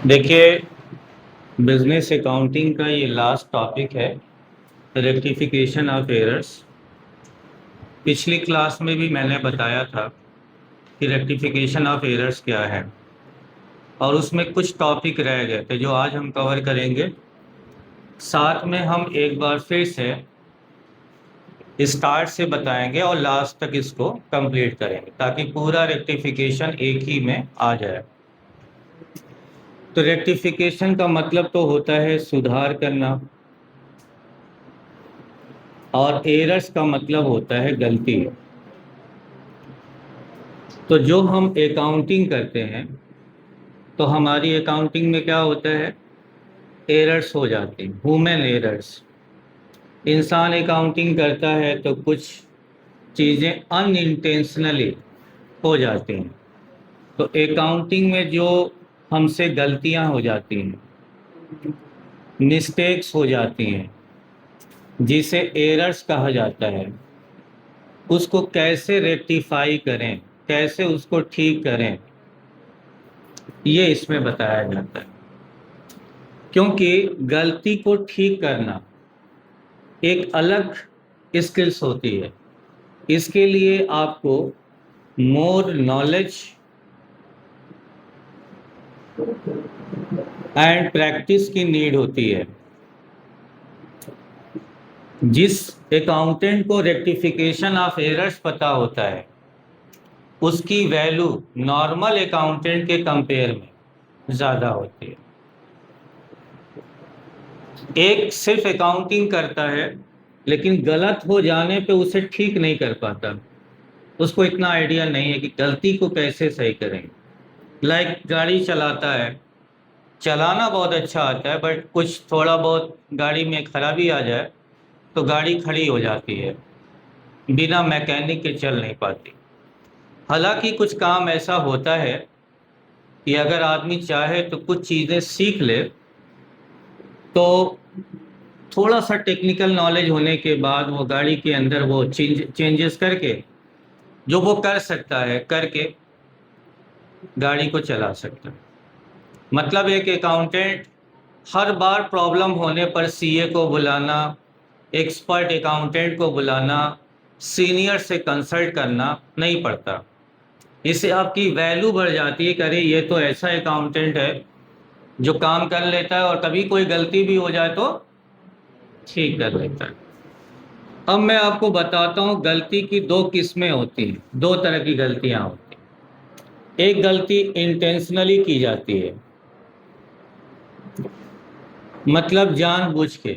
देखिए, business accounting का ये लास्ट टॉपिक है, रेक्टिफिकेशन ऑफ एरर्स। पिछली क्लास में भी मैंने बताया था कि रेक्टिफिकेशन ऑफ एरर्स क्या है, और उसमें कुछ टॉपिक रह गए थे जो आज हम कवर करेंगे। साथ में हम एक बार फिर से स्टार्ट से बताएंगे और लास्ट तक इसको कंप्लीट करेंगे ताकि पूरा रेक्टिफिकेशन एक ही में आ जाए। तो रेक्टिफिकेशन का मतलब तो होता है सुधार करना, और एरर्स का मतलब होता है गलती। तो जो हम अकाउंटिंग करते हैं, तो हमारी अकाउंटिंग में क्या होता है, एरर्स हो जाते हैं, ह्यूमन एरर्स। इंसान अकाउंटिंग करता है तो कुछ चीज़ें अनइंटेंशनली हो जाती हैं। तो अकाउंटिंग में जो हमसे गलतियां हो जाती हैं, मिस्टेक्स हो जाती हैं, जिसे एरर्स कहा जाता है, उसको कैसे रेक्टिफाई करें, कैसे उसको ठीक करें, ये इसमें बताया जाता है। क्योंकि गलती को ठीक करना एक अलग स्किल्स होती है। इसके लिए आपको मोर नॉलेज एंड प्रैक्टिस की नीड होती है। जिस अकाउंटेंट को रेक्टिफिकेशन ऑफ एरर्स पता होता है, उसकी वैल्यू नॉर्मल अकाउंटेंट के कंपेयर में ज़्यादा होती है। एक सिर्फ अकाउंटिंग करता है, लेकिन गलत हो जाने पे उसे ठीक नहीं कर पाता। उसको इतना आइडिया नहीं है कि गलती को कैसे सही करेंगे। लाइक गाड़ी चलाता है, चलाना बहुत अच्छा आता है, बट कुछ थोड़ा बहुत गाड़ी में खराबी आ जाए तो गाड़ी खड़ी हो जाती है, बिना मैकेनिक के चल नहीं पाती। हालांकि कुछ काम ऐसा होता है कि अगर आदमी चाहे तो कुछ चीज़ें सीख ले, तो थोड़ा सा टेक्निकल नॉलेज होने के बाद वो गाड़ी के अंदर वो चेंजेस करके जो वो कर सकता है करके गाड़ी को चला सकता है। मतलब एक अकाउंटेंट हर बार प्रॉब्लम होने पर सीए को बुलाना, एक्सपर्ट अकाउंटेंट को बुलाना, सीनियर से कंसल्ट करना नहीं पड़ता। इससे आपकी वैल्यू बढ़ जाती है कि अरे ये तो ऐसा अकाउंटेंट है जो काम कर लेता है और कभी कोई गलती भी हो जाए तो ठीक कर लेता है। अब मैं आपको बताता हूँ गलती की दो किस्में होती हैं, दो तरह की गलतियां होती हैं। एक गलती इंटेंशनली की जाती है, मतलब जानबूझ के,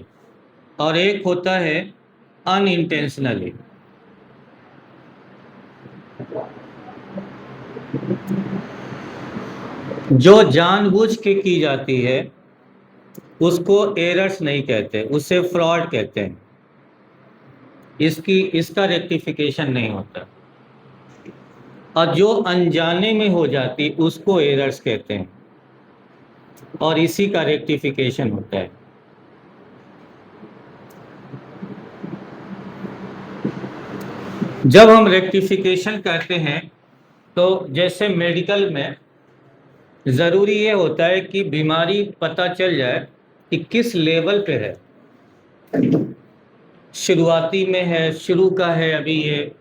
और एक होता है अनइंटेंशनली। जो जानबूझ के की जाती है उसको एरर्स नहीं कहते, उसे फ्रॉड कहते हैं। इसका रेक्टिफिकेशन नहीं होता। और जो अनजाने में हो जाती उसको एरर्स कहते हैं, और इसी का रेक्टिफिकेशन होता है। जब हम रेक्टिफिकेशन करते हैं, तो जैसे मेडिकल में ज़रूरी ये होता है कि बीमारी पता चल जाए कि किस लेवल पे है। शुरुआती में है, शुरू का है, अभी ये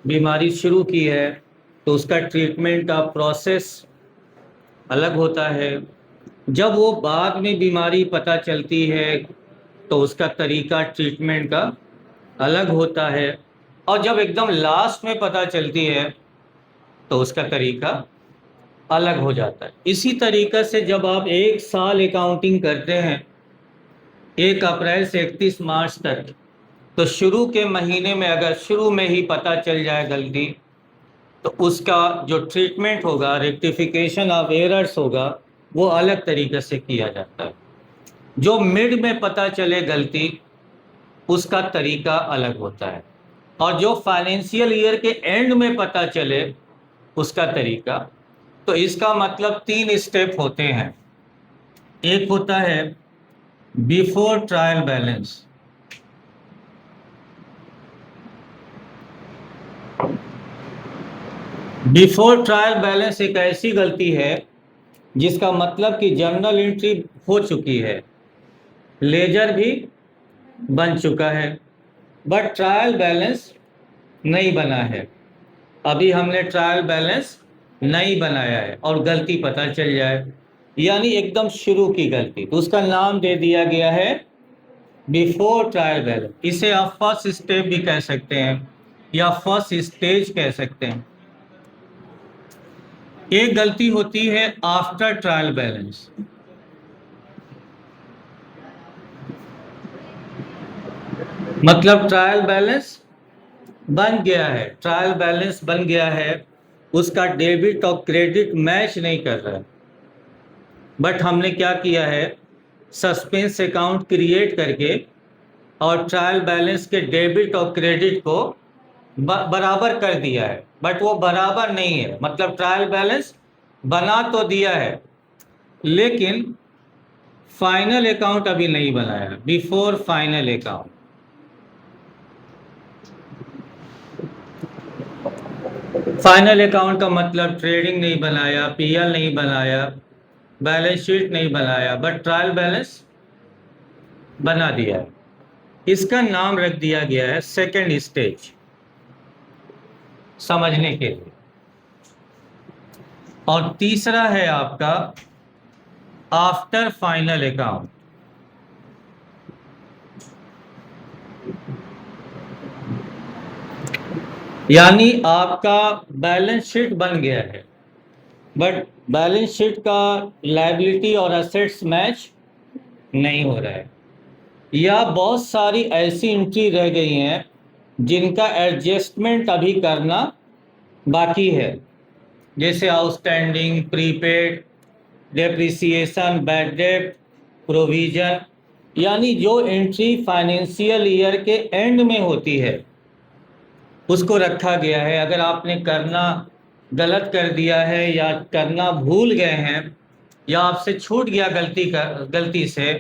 बीमारी शुरू की है, तो उसका ट्रीटमेंट का प्रोसेस अलग होता है। जब वो बाद में बीमारी पता चलती है तो उसका तरीका ट्रीटमेंट का अलग होता है। और जब एकदम लास्ट में पता चलती है तो उसका तरीका अलग हो जाता है। इसी तरीक़े से जब आप एक साल अकाउंटिंग करते हैं, 1 अप्रैल से 31 मार्च तक, तो शुरू के महीने में अगर शुरू में ही पता चल जाए गलती, तो उसका जो ट्रीटमेंट होगा, रेक्टिफिकेशन ऑफ एरर्स होगा, वो अलग तरीके से किया जाता है। जो मिड में पता चले गलती, उसका तरीका अलग होता है। और जो फाइनेंशियल ईयर के एंड में पता चले, उसका तरीका। तो इसका मतलब 3 स्टेप होते हैं। एक होता है before trial balance. Before trial balance एक ऐसी गलती है जिसका मतलब कि जर्नल एंट्री हो चुकी है, लेजर भी बन चुका है, बट ट्रायल बैलेंस नहीं बना है। अभी हमने ट्रायल बैलेंस नहीं बनाया है और गलती पता चल जाए, यानी एकदम शुरू की गलती, तो उसका नाम दे दिया गया है बिफोर ट्रायल बैलेंस। इसे आप फर्स्ट स्टेप भी कह सकते हैं या फर्स्ट स्टेज कह सकते हैं। एक गलती होती है आफ्टर ट्रायल बैलेंस। मतलब ट्रायल बैलेंस बन गया है, ट्रायल बैलेंस बन गया है, उसका डेबिट और क्रेडिट मैच नहीं कर रहा है, बट हमने क्या किया है, सस्पेंस अकाउंट क्रिएट करके और ट्रायल बैलेंस के डेबिट और क्रेडिट को बराबर कर दिया है, बट वो बराबर नहीं है। मतलब ट्रायल बैलेंस बना तो दिया है, लेकिन फाइनल अकाउंट अभी नहीं बनाया, before final account. Final account का मतलब ट्रेडिंग नहीं बनाया, पीएल नहीं बनाया, बैलेंस शीट नहीं बनाया, बट ट्रायल बैलेंस बना दिया है। इसका नाम रख दिया गया है सेकेंड स्टेज, समझने के लिए। और तीसरा है आपका आफ्टर फाइनल अकाउंट। यानी आपका बैलेंस शीट बन गया है, बट बैलेंस शीट का लायबिलिटी और असेट्स मैच नहीं हो रहा है, या बहुत सारी ऐसी एंट्री रह गई हैं जिनका एडजस्टमेंट अभी करना बाकी है, जैसे outstanding, prepaid, depreciation, bad debt, provision. यानी जो एंट्री फाइनेंशियल ईयर के एंड में होती है उसको रखा गया है। अगर आपने करना गलत कर दिया है या करना भूल गए हैं या आपसे छूट गया गलती से,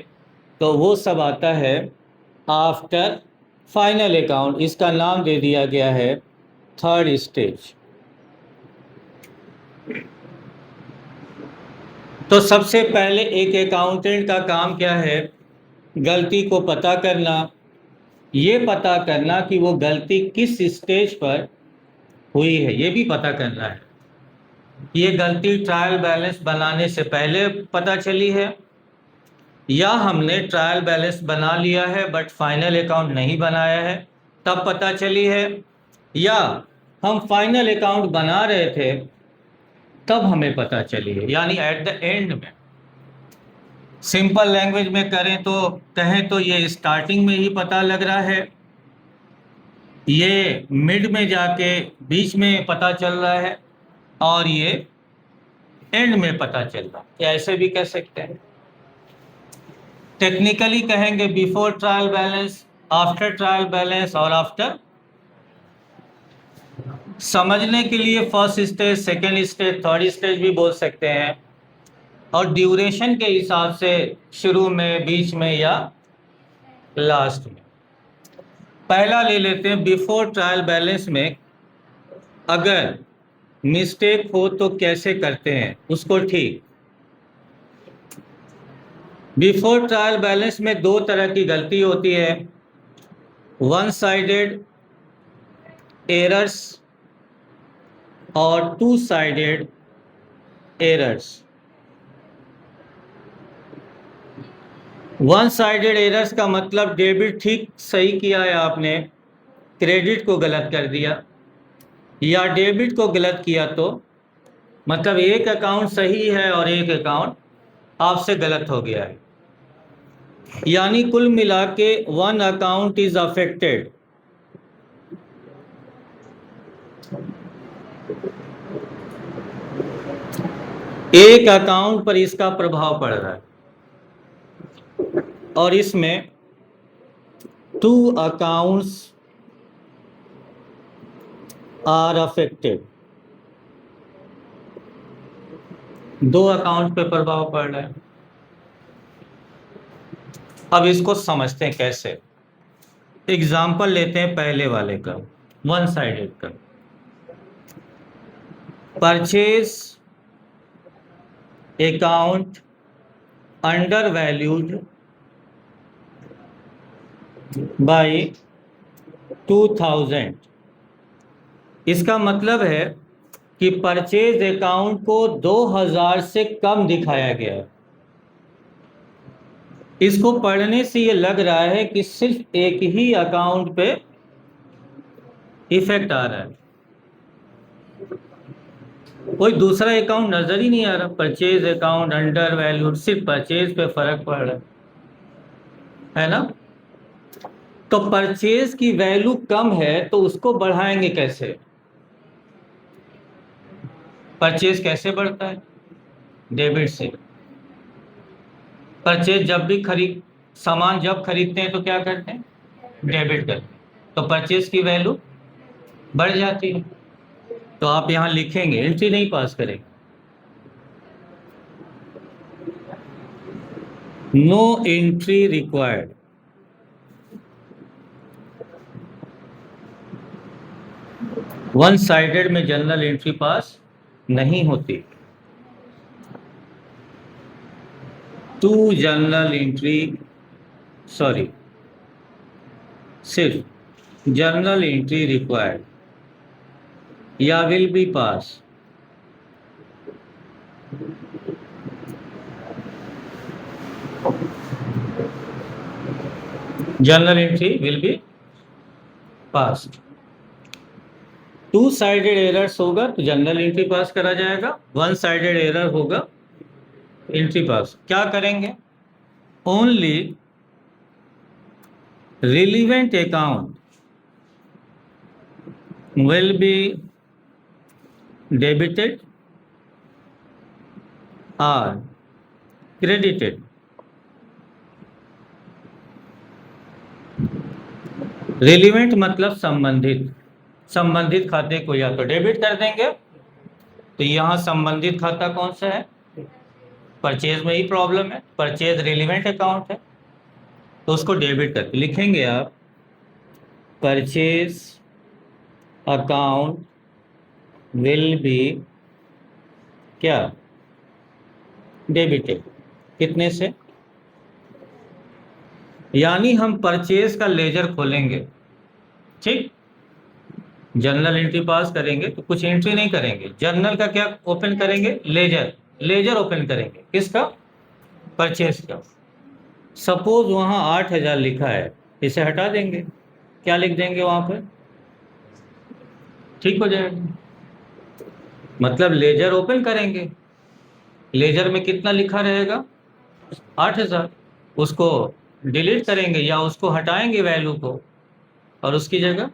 तो वो सब आता है आफ्टर फाइनल अकाउंट। इसका नाम दे दिया गया है थर्ड स्टेज। तो सबसे पहले एक अकाउंटेंट का काम क्या है, गलती को पता करना, ये पता करना कि वो गलती किस स्टेज पर हुई है, ये भी पता करना है। ये गलती ट्रायल बैलेंस बनाने से पहले पता चली है, या हमने ट्रायल बैलेंस बना लिया है बट फाइनल अकाउंट नहीं बनाया है तब पता चली है, या हम फाइनल अकाउंट बना रहे थे तब हमें पता चली है, यानी एट द एंड में। सिंपल लैंग्वेज में कहें तो ये स्टार्टिंग में ही पता लग रहा है, ये मिड में जाके बीच में पता चल रहा है, और ये एंड में पता चल रहा है। ऐसे भी कह सकते हैं। टेक्निकली कहेंगे before trial balance, after trial balance और आफ्टर। समझने के लिए first stage, second stage, third stage भी बोल सकते हैं, और ड्यूरेशन के हिसाब से शुरू में, बीच में या लास्ट में। पहला ले लेते हैं बिफोर ट्रायल बैलेंस में अगर मिस्टेक हो तो कैसे करते हैं उसको ठीक। बिफोर ट्रायल बैलेंस में दो तरह की गलती होती है, वन साइडेड एरर्स और to sided errors. One sided errors का मतलब डेबिट ठीक सही किया है आपने, क्रेडिट को गलत कर दिया, या डेबिट को गलत किया, तो मतलब एक अकाउंट सही है और एक अकाउंट आपसे गलत हो गया है। यानी कुल मिला के वन अकाउंट इज अफेक्टेड। एक अकाउंट पर इसका प्रभाव पड़ रहा है, और इसमें टू अकाउंट्स आर अफेक्टेड। दो अकाउंट पे प्रभाव पड़ रहा है। अब इसको समझते हैं कैसे। एग्जाम्पल लेते हैं पहले वाले का, वन साइडेड का। Purchase account under valued by 2000। इसका मतलब है कि परचेज अकाउंट को 2000 से कम दिखाया गया है। इसको पढ़ने से ये लग रहा है कि सिर्फ एक ही अकाउंट पे इफेक्ट आ रहा है, कोई दूसरा अकाउंट नजर ही नहीं आ रहा। परचेज अकाउंट अंडर वैल्यूड, सिर्फ परचेज पे फर्क पड़ रहा है ना। तो परचेज की वैल्यू कम है तो उसको बढ़ाएंगे कैसे? परचेज कैसे बढ़ता है? डेबिट से। परचेज जब भी सामान जब खरीदते हैं तो क्या करते हैं? डेबिट करते हैं, तो परचेज की वैल्यू बढ़ जाती है। तो आप यहां लिखेंगे, एंट्री नहीं पास करेंगे। No entry required. One sided में जनरल एंट्री पास नहीं होती। टू जनरल एंट्री, सॉरी, सिर्फ जनरल एंट्री रिक्वायर्ड या will be pass. General entry will be pass. Two sided errors होगा तो जनरल एंट्री पास करा जाएगा, वन साइडेड एरर होगा एंट्री पास। क्या करेंगे? Only relevant account will be debited or credited। Relevant मतलब संबंधित, संबंधित खाते को या तो डेबिट कर देंगे, तो यहां संबंधित खाता कौन सा है? परचेज में ही प्रॉब्लम है, परचेज रिलीवेंट अकाउंट है, तो उसको डेबिट करके लिखेंगे आप। परचेज अकाउंट विल बी क्या? डेबिटेड। कितने से? यानी हम परचेज का लेजर खोलेंगे, ठीक। जनरल एंट्री पास करेंगे तो कुछ एंट्री नहीं करेंगे, जनरल का क्या ओपन करेंगे? लेजर। लेजर ओपन करेंगे किसका? परचेज का। सपोज वहां 8000 लिखा है, इसे हटा देंगे, क्या लिख देंगे वहां पर? ठीक हो जाएगा। मतलब लेजर ओपन करेंगे, लेजर में कितना लिखा रहेगा? 8000। उसको डिलीट करेंगे या उसको हटाएंगे वैल्यू को, और उसकी जगह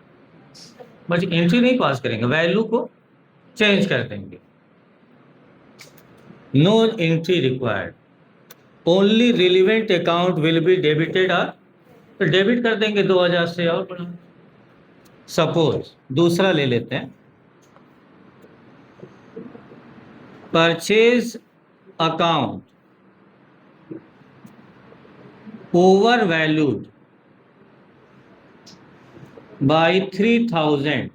बस एंट्री नहीं पास करेंगे, वैल्यू को चेंज कर देंगे। No entry required, only relevant account will be debited or, तो डेबिट कर देंगे 2000 से और बढ़ा। सपोज दूसरा ले लेते हैं, purchase account over valued by 3000।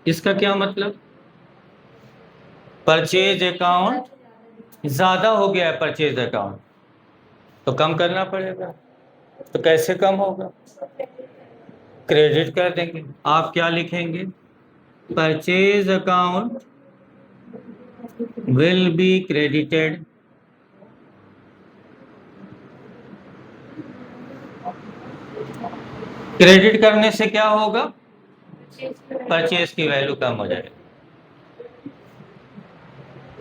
इसका क्या मतलब? परचेज अकाउंट ज्यादा हो गया है, परचेज अकाउंट तो कम करना पड़ेगा। तो कैसे कम होगा? क्रेडिट कर देंगे। आप क्या लिखेंगे? Purchase account will be credited credit करने से क्या होगा? परचेज की वैल्यू कम हो जाएगी।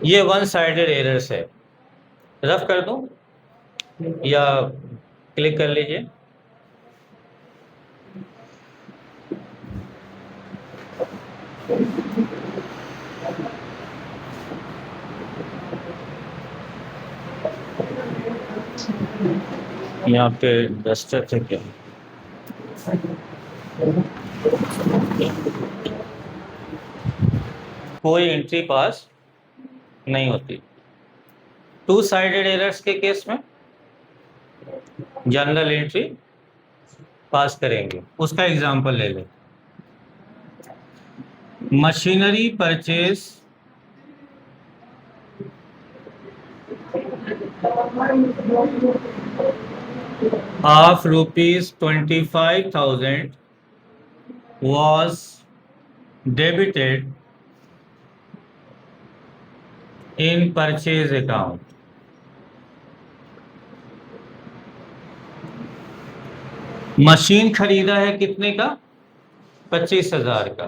ये वन साइडेड एरर्स है, रफ कर दूं या क्लिक कर लीजिए। यहाँ पे डस्टर थे क्या? कोई एंट्री पास नहीं होती। टू साइडेड एरर्स के केस में जनरल एंट्री पास करेंगे। उसका एग्जांपल ले लें। Machinery purchase of rupees 25,000 was debited in purchase account. Machine खरीदा है कितने का? 25,000 का।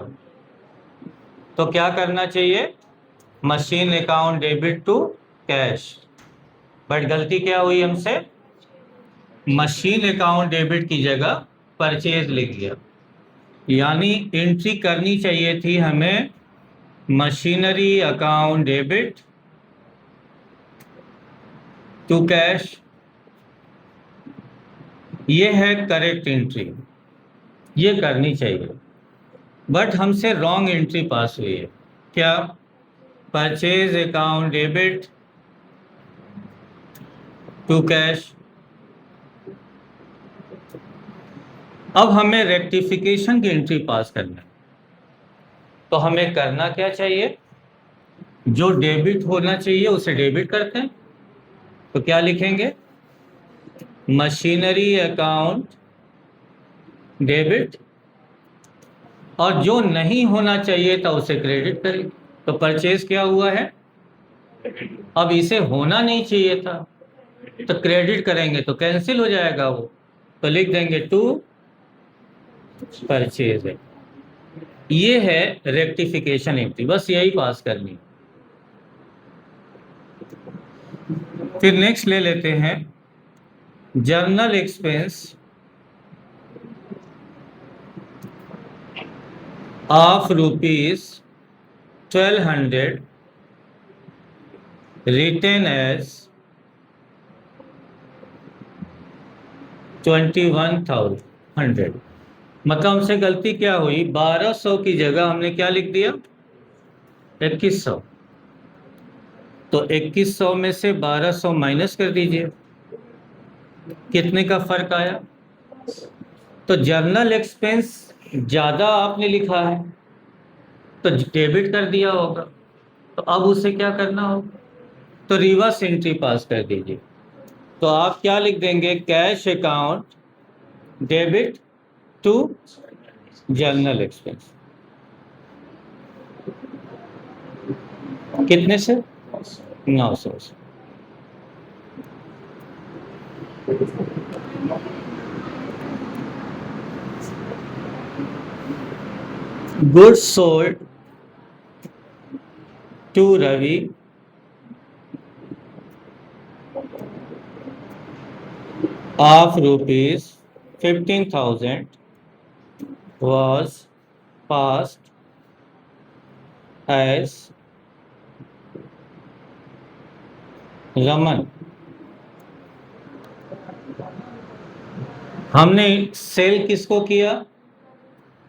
तो क्या करना चाहिए? Machine account debit to cash. But गलती क्या हुई हमसे? मशीन अकाउंट डेबिट की जगह परचेज लिख दिया। यानी एंट्री करनी चाहिए थी हमें machinery account debit to cash. ये है करेक्ट एंट्री, ये करनी चाहिए। बट हमसे रॉन्ग एंट्री पास हुई है। क्या? Purchase account debit to cash. अब हमें रेक्टिफिकेशन की एंट्री पास करना है। तो हमें करना क्या चाहिए? जो डेबिट होना चाहिए उसे डेबिट करते हैं। तो क्या लिखेंगे? मशीनरी अकाउंट डेबिट, और जो नहीं होना चाहिए था उसे क्रेडिट करें। तो परचेज क्या हुआ है? अब इसे होना नहीं चाहिए था, तो क्रेडिट करेंगे तो कैंसिल हो जाएगा वो। तो लिख देंगे टू परचेज है। ये है रेक्टिफिकेशन एंट्री, बस यही पास करनी। फिर नेक्स्ट ले लेते हैं journal expense of rupees 1200 written as 21,100। मतलब हमसे गलती क्या हुई? 1200 की जगह हमने क्या लिख दिया? 2100। तो 2100 में से 1200 माइनस कर दीजिए, कितने का फर्क आया? तो जर्नल एक्सपेंस ज्यादा आपने लिखा है तो डेबिट कर दिया होगा। तो अब उसे क्या करना होगा? तो रिवर्स एंट्री पास कर दीजिए। तो आप क्या लिख देंगे? Cash account debit to journal expense. कितने से? 900 से। Goods sold to Ravi of rupees 15,000 was passed as Raman. हमने सेल किसको किया?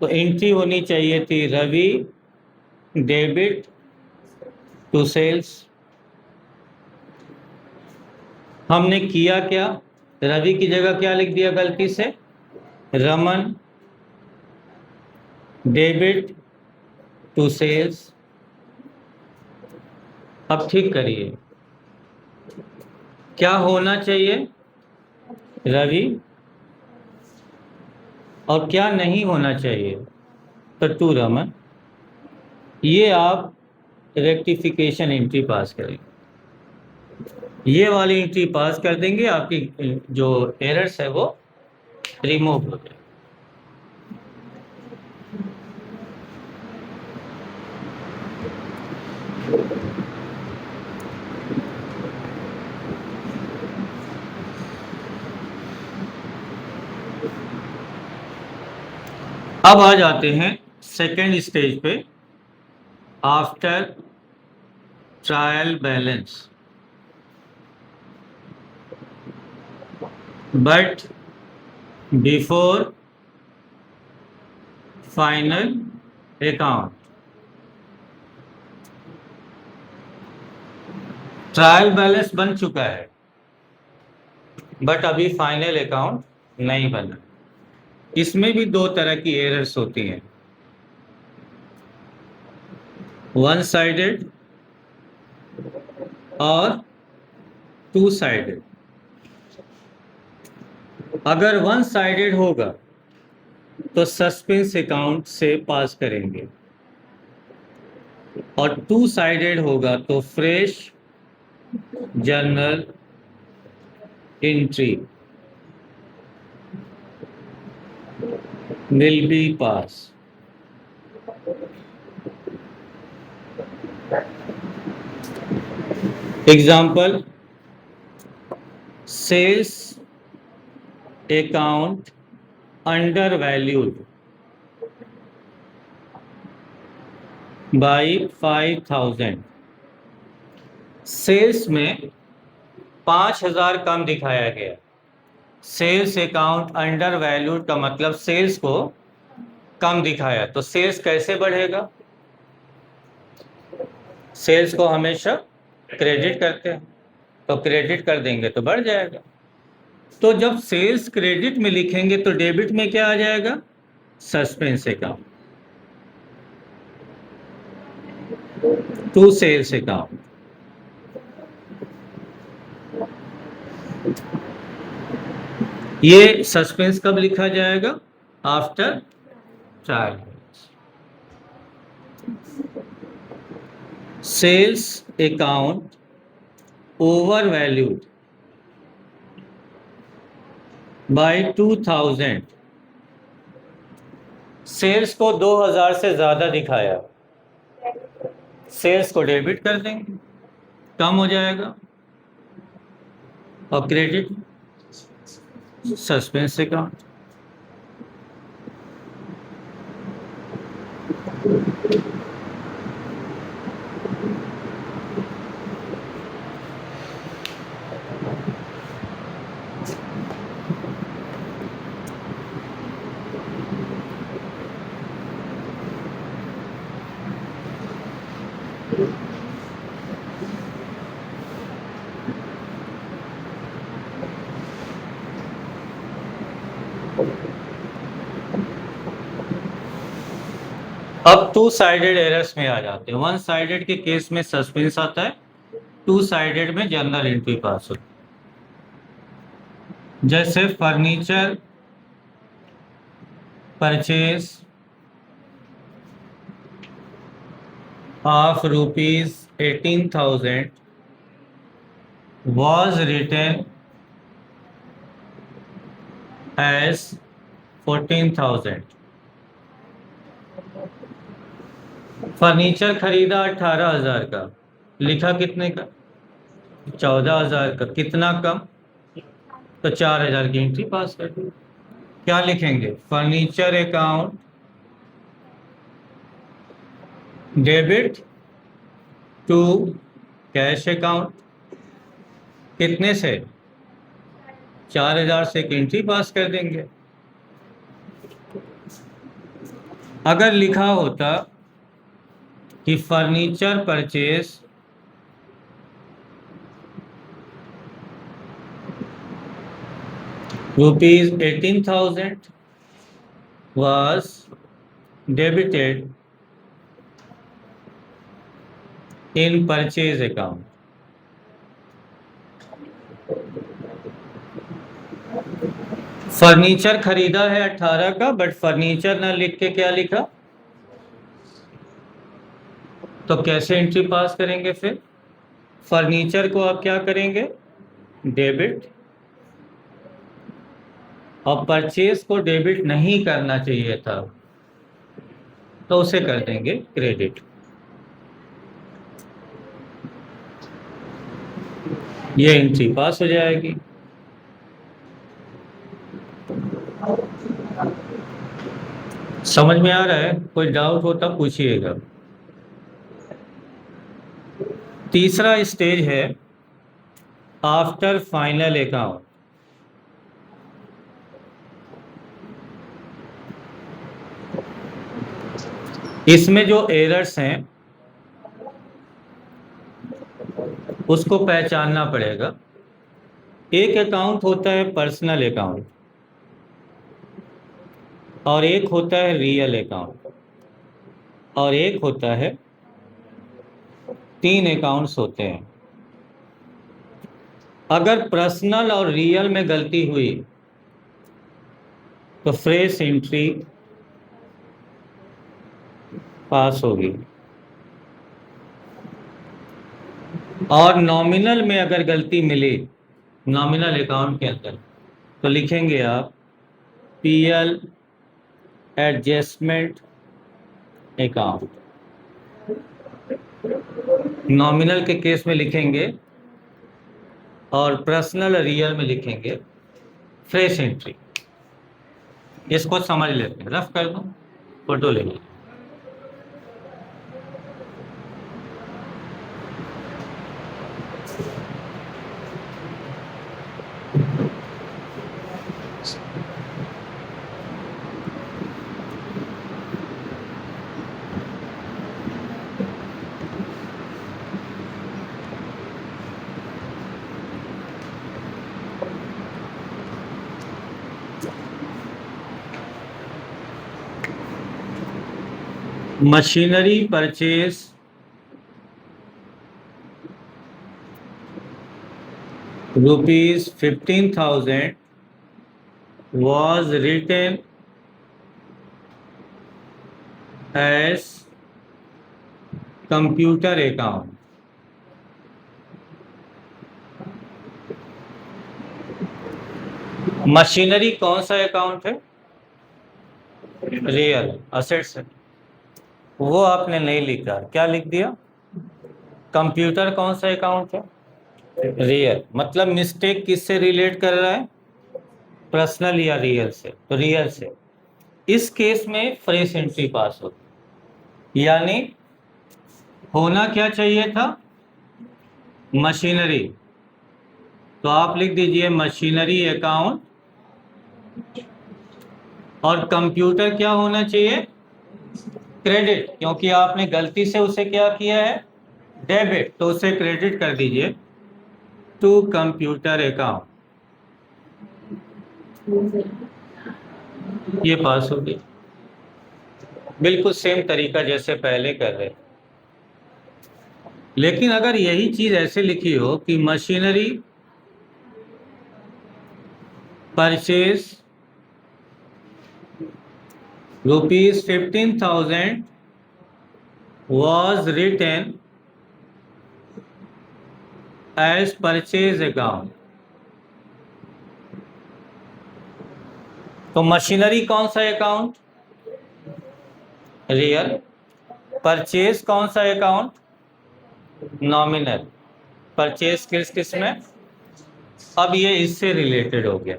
तो एंट्री होनी चाहिए थी रवि डेबिट टू सेल्स। हमने किया क्या? रवि की जगह क्या लिख दिया गलती से? Raman debit to sales. अब ठीक करिए, क्या होना चाहिए? रवि। और क्या नहीं होना चाहिए? तो टू रमन। ये आप रेक्टिफिकेशन एंट्री पास करेंगे। ये वाली एंट्री पास कर देंगे, आपकी जो एरर्स है वो रिमूव हो जाए। अब आ जाते हैं सेकेंड स्टेज पे, after trial balance. But before final account. Trial balance बन चुका है बट अभी फाइनल अकाउंट नहीं बना। इसमें भी दो तरह की एरर्स होती हैं, वन साइडेड और टू साइडेड। अगर वन साइडेड होगा तो सस्पेंस अकाउंट से पास करेंगे, और टू साइडेड होगा तो fresh journal entry will be pass. Example, sales account under valued by 5000। Sales में 5000 कम दिखाया गया। सेल्स अकाउंट अंडर वैल्यूड का मतलब सेल्स को कम दिखाया, तो सेल्स कैसे बढ़ेगा? सेल्स को हमेशा क्रेडिट करते हैं, तो क्रेडिट कर देंगे तो बढ़ जाएगा। तो जब सेल्स क्रेडिट में लिखेंगे तो डेबिट में क्या आ जाएगा? Suspense account to sales account. ये सस्पेंस कब लिखा जाएगा? After trial. Sales account over valued by 2000। Sales को 2000 से ज्यादा दिखाया, सेल्स को डेबिट कर देंगे, कम हो जाएगा, और क्रेडिट सस्पेंस अकाउंट। अब टू साइडेड एरर्स में आ जाते हैं। वन साइडेड के केस में सस्पेंस आता है, टू साइडेड में जर्नल एंट्री पास होती है। जैसे furniture purchase of ₹18,000 was written as 14,000। Furniture खरीदा 18,000 का, लिखा कितने का? 14,000 का। कितना कम? तो 4,000 की एंट्री पास कर दी। क्या लिखेंगे? Furniture account debit to cash account. कितने से? 4,000 से एक एंट्री पास कर देंगे। अगर लिखा होता कि furniture purchase ₹18,000 was debited in purchase account, furniture खरीदा है 18 का, बट फर्नीचर ना लिख के क्या लिखा? तो कैसे एंट्री पास करेंगे? फिर फर्नीचर को आप क्या करेंगे? डेबिट, और परचेज को डेबिट नहीं करना चाहिए था, तो उसे कर देंगे क्रेडिट। ये एंट्री पास हो जाएगी। समझ में आ रहा है? कोई डाउट हो तब पूछिएगा। तीसरा स्टेज है आफ्टर फाइनल अकाउंट। इसमें जो एरर्स हैं उसको पहचानना पड़ेगा। एक अकाउंट होता है पर्सनल अकाउंट, और एक होता है रियल अकाउंट, और एक होता है, 3 अकाउंट्स होते हैं। अगर पर्सनल और रियल में गलती हुई तो फ्रेश एंट्री पास होगी, और नॉमिनल में अगर गलती मिली नॉमिनल अकाउंट के अंदर तो लिखेंगे आप पीएल एडजस्टमेंट अकाउंट। नॉमिनल के केस में लिखेंगे और पर्सनल रियल में लिखेंगे फ्रेश एंट्री। इसको समझ लेते हैं, रफ कर दो, फोटो ले लो। Machinery purchase ₹15,000 was written as computer account. Machinery कौन सा अकाउंट है? रियल असेट्स है, वो आपने नहीं लिखा, क्या लिख दिया? कंप्यूटर कौन सा अकाउंट है? रियल। मतलब मिस्टेक किससे रिलेट कर रहा है? पर्सनल या रियल से? तो रियल से। इस केस में फ्रेश एंट्री पास होगी, यानी होना क्या चाहिए था? मशीनरी, तो आप लिख दीजिए मशीनरी अकाउंट, और कंप्यूटर क्या होना चाहिए? क्रेडिट, क्योंकि आपने गलती से उसे क्या किया है? डेबिट, तो उसे क्रेडिट कर दीजिए टू कंप्यूटर अकाउंट। ये पास हो गई, बिल्कुल सेम तरीका जैसे पहले कर रहे। लेकिन अगर यही चीज ऐसे लिखी हो कि machinery purchase ₹15,000 was written as purchase account, तो मशीनरी कौन सा अकाउंट? रियल। परचेज कौन सा अकाउंट? नॉमिनल। परचेज किस में? अब ये इससे रिलेटेड हो गया,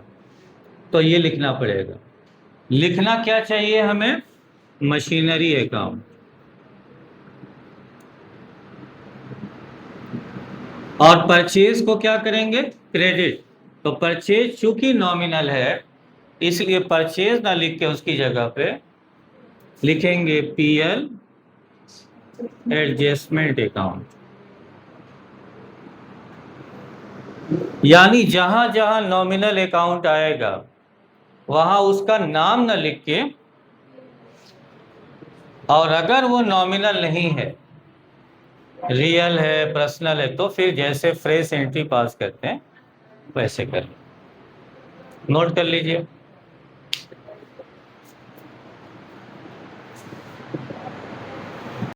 तो ये लिखना पड़ेगा। लिखना क्या चाहिए हमें? Machinery account. और परचेज को क्या करेंगे? क्रेडिट। तो परचेज चूंकि नॉमिनल है, इसलिए परचेज ना लिख के उसकी जगह पे लिखेंगे पीएल एडजस्टमेंट अकाउंट। यानी जहां जहां नॉमिनल अकाउंट आएगा वहां उसका नाम न लिख के, और अगर वो नॉमिनल नहीं है, रियल है, पर्सनल है, तो फिर जैसे फ्रेश एंट्री पास करते हैं वैसे कर नोट कर लीजिए।